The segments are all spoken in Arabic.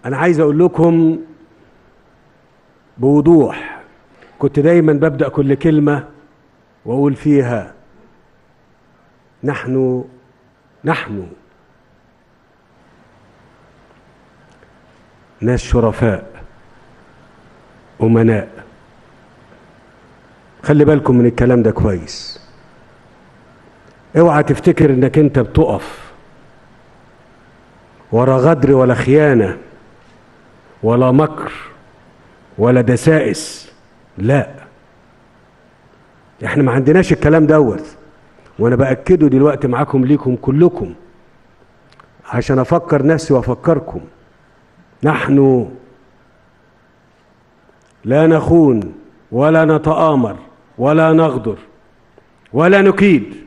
أنا عايز أقول لكم بوضوح، كنت دايما ببدأ كل كلمة وأقول فيها نحن ناس شرفاء أمناء. خلي بالكم من الكلام ده كويس. اوعى تفتكر انك انت بتقف ورا غدر ولا خيانة ولا مكر ولا دسائس. لا، احنا ما عندناش الكلام دوت، وانا بأكده دلوقتي معاكم ليكم كلكم عشان افكر نفسي وافكركم. نحن لا نخون ولا نتآمر ولا نغدر ولا نكيد.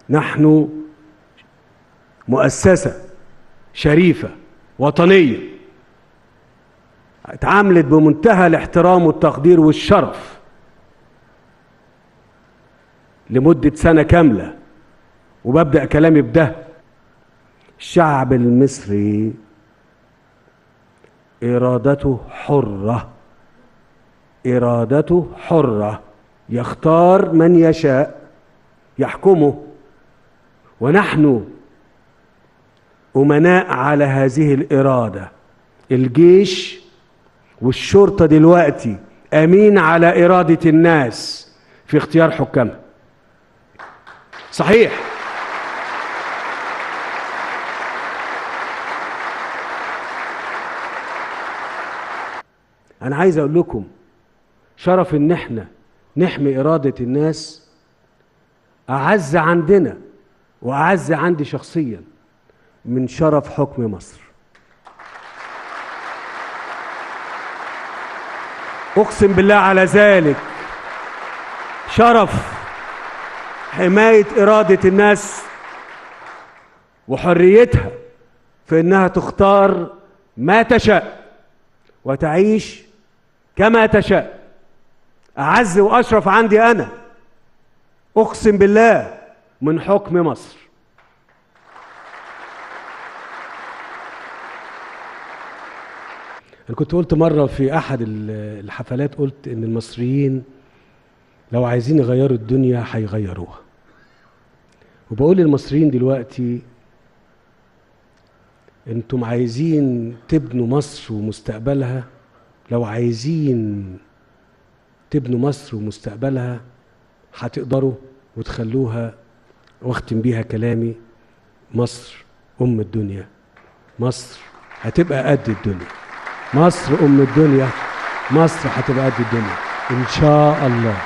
نحن مؤسسة شريفة وطنية اتعاملت بمنتهى الاحترام والتقدير والشرف لمدة سنة كاملة، وببدأ كلامي بده. الشعب المصري إرادته حرة، إرادته حرة، يختار من يشاء يحكمه، ونحن أمناء على هذه الإرادة. الجيش والشرطة دلوقتي أمين على إرادة الناس في اختيار حكامها. صحيح. أنا عايز أقول لكم شرف إن احنا نحمي إرادة الناس أعز عندنا وأعز عندي شخصيا من شرف حكم مصر. أقسم بالله على ذلك. شرف حماية إرادة الناس وحريتها في إنها تختار ما تشاء وتعيش كما تشاء أعز وأشرف عندي أنا، أقسم بالله، من حكم مصر. أنا كنت قلت مرة في أحد الحفلات، قلت إن المصريين لو عايزين يغيروا الدنيا هيغيروها. وبقول للمصريين دلوقتي انتم عايزين تبنوا مصر ومستقبلها، لو عايزين تبنوا مصر ومستقبلها هتقدروا وتخلوها. واختم بيها كلامي: مصر أم الدنيا، مصر هتبقى قد الدنيا، مصر أم الدنيا، مصر هتبقى قد الدنيا إن شاء الله.